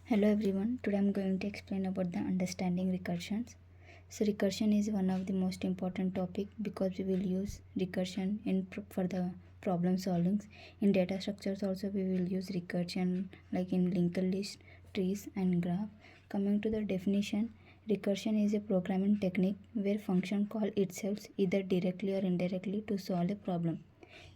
Hello everyone, today I am going to explain about the understanding recursions. So recursion is one of the most important topic because we will use recursion for the problem solvings. In data structures also we will use recursion like in linked list, trees and graph. Coming to the definition, recursion is a programming technique where function call itself either directly or indirectly to solve a problem.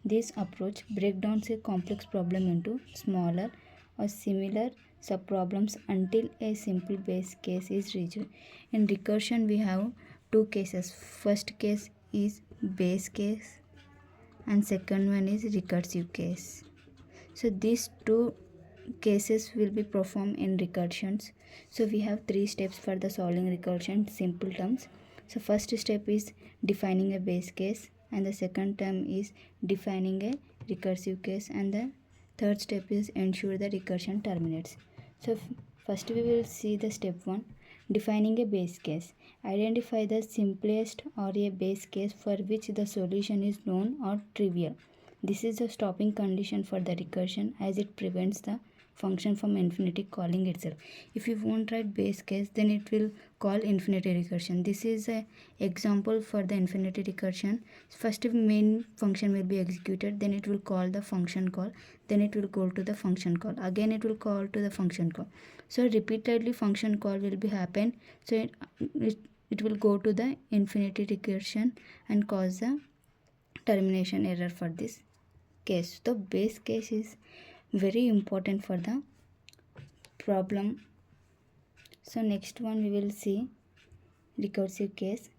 This approach breaks down a complex problem into smaller or similar subproblems until a simple base case is reached. In recursion, we have two cases. First case is base case and second one is recursive case. So these two cases will be performed in recursions. So we have three steps for the solving recursion simple terms. So first step is defining a base case and the second term is defining a recursive case and the third step is ensure the recursion terminates. So first we will see the step 1, defining a base case. Identify the simplest or a base case for which the solution is known or trivial. This is a stopping condition for the recursion as it prevents the function from infinity calling itself. If you won't write base case, then it will call infinity recursion. This is a example for the infinity recursion. First main function will be executed, then it will call the function call, then it will go to the function call, again it will call to the function call. So repeatedly function call will be happen. So it will go to the infinity recursion and cause the termination error for this case. The base case is very important for the problem. So next one we will see recursive case.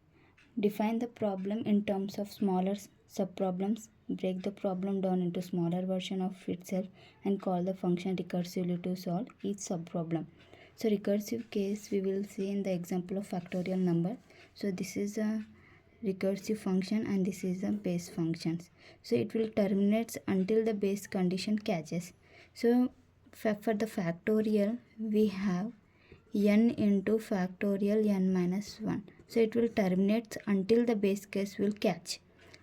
Define the problem in terms of smaller subproblems. Break the problem down into smaller version of itself and call the function recursively to solve each subproblem. So recursive case we will see in the example of factorial number. So this is a recursive function and this is a base functions. So it will terminate until the base condition catches. So for the factorial we have n into factorial n minus 1. So it will terminate until the base case will catch.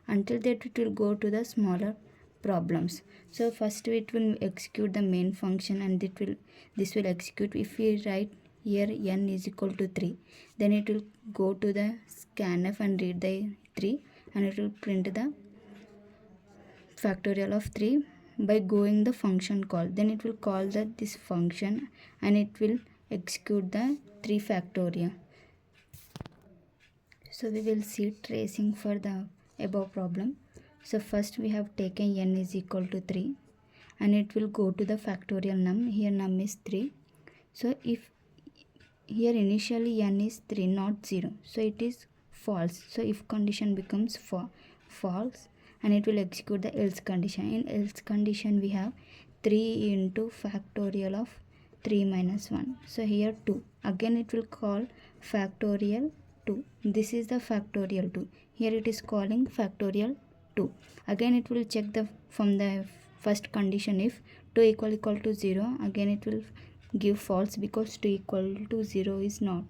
Until that it will go to the smaller problems. So first it will execute the main function and this will execute. If we write here n is equal to 3, then it will go to the scanf and read the 3 and it will print the factorial of 3 by going the function call. Then it will call this function and it will execute the 3 factorial. So we will see tracing for the above problem. So first we have taken n is equal to 3 and it will go to the factorial num. Here num is 3. So if here initially n is 3 not 0, so it is false. So if condition becomes false and it will execute the else condition. In else condition we have 3 into factorial of 3 minus 1. So here 2. Again it will call factorial 2. This is the factorial 2. Here it is calling factorial 2. Again it will check from the first condition if 2 equal to 0. Again it will give false because 2 equal to 0 is not.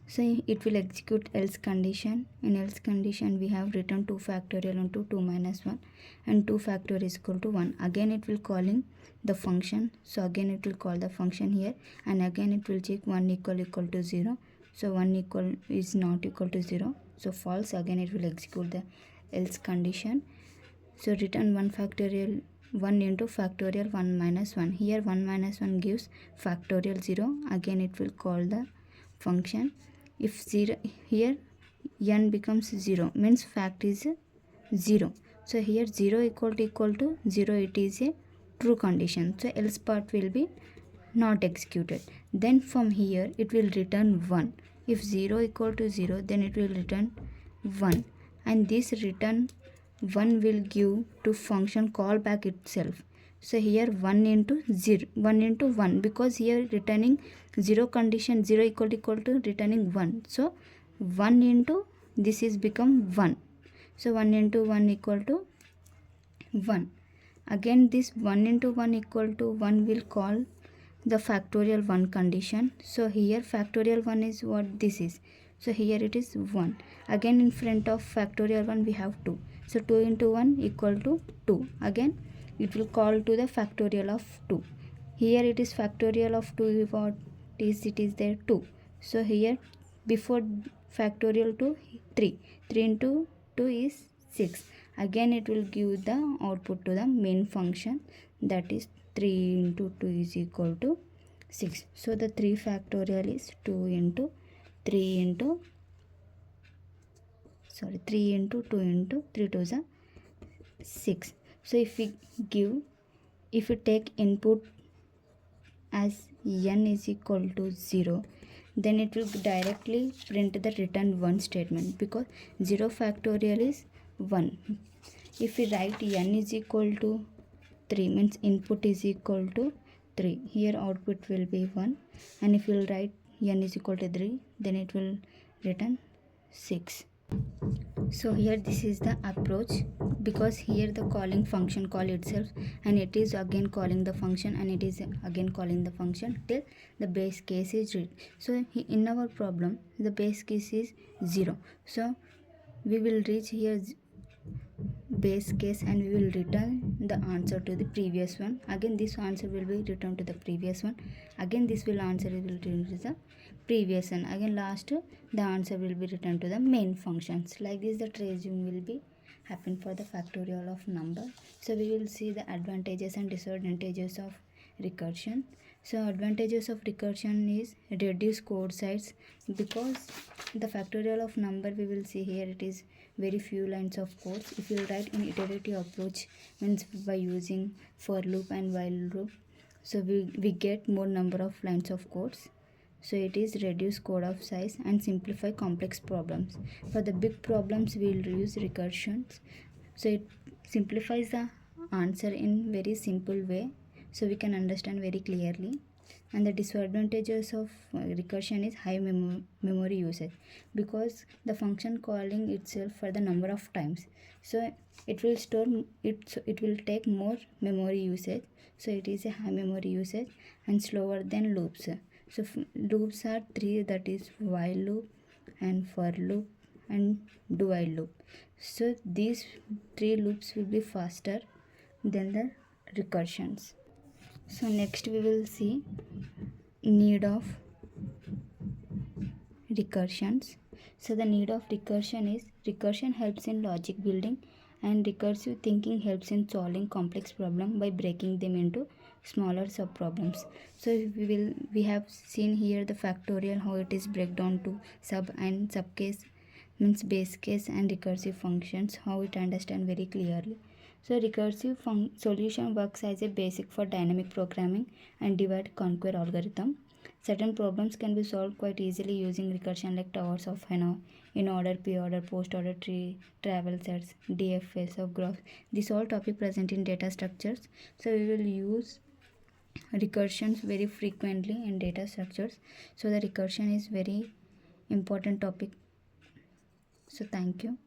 So it will execute else condition. In else condition we have written 2 factorial into 2 minus 1 and 2 factorial is equal to 1. Again it will calling the function. So again it will call the function here and again it will check 1 equal to 0. So 1 equal is not equal to 0. So false. Again it will execute the else condition. So return 1 factorial 1 into factorial 1 minus 1. Here 1 minus 1 gives factorial 0. Again it will call the function. If 0 here n becomes 0 means fact is 0. So here 0 equal to 0 it is a true condition. So else part will be not executed. Then from here it will return 1. If 0 equal to 0 then it will return 1 and this return 1 will give to function callback itself. So here 1 into 0, 1 into 1 because here returning 0 condition 0 equal to returning 1. So 1 into this is become 1. So 1 into 1 equal to 1. Again this 1 into 1 equal to 1 will call the factorial 1 condition. So here factorial 1 is what this is. So here it is 1. Again in front of factorial 1 we have 2. So 2 into 1 equal to 2. Again it will call to the factorial of 2. here it is factorial of 2, what is it is there 2. So here before factorial to 3 into 2 is 6. Again it will give the output to the main function, that is 3 into 2 is equal to 6. So the 3 factorial is 2 into 3 into 3 into 2 into 3 to the 6. So if we take input as n is equal to 0, then it will directly print the return 1 statement, because 0 factorial is 1. If we write n is equal to 3, means input is equal to 3, here output will be 1. And if you will write n is equal to 3, then it will return 6. So here this is the approach, because here the calling function call itself, and it is again calling the function, and it is again calling the function till the base case is read. So in our problem the base case is 0, so we will reach here base case and we will return the answer to the previous one. Again this answer will be returned to the previous one, again this will answer will return to the previous one, again last the answer will be returned to the main functions. Like this the tracing will be happen for the factorial of number. So we will see the advantages and disadvantages of recursion. So advantages of recursion is reduce code size, because the factorial of number we will see here it is very few lines of codes. If you write in iterative approach, means by using for loop and while loop, so we get more number of lines of codes. So it is reduce code of size and simplify complex problems. For the big problems we will use recursions, so it simplifies the answer in very simple way, so we can understand very clearly. And the disadvantages of recursion is high memory usage, because the function calling itself for the number of times, so it will store it will take more memory usage, so it is a high memory usage, and slower than loops. So loops are 3, that is while loop and for loop and do while loop. So these 3 loops will be faster than the recursions. So next we will see need of recursions. So the need of recursion is recursion helps in logic building, and recursive thinking helps in solving complex problem by breaking them into smaller sub problems. So we have seen here the factorial, how it is break down to sub and sub case, means base case and recursive functions, how it understand very clearly. So recursive solution works as a basic for dynamic programming and divide conquer algorithm. Certain problems can be solved quite easily using recursion, like towers of in order, p order, post order, tree, travel sets, DFS of graphs. This all topic present in data structures. So we will use recursions very frequently in data structures. So the recursion is very important topic. So thank you.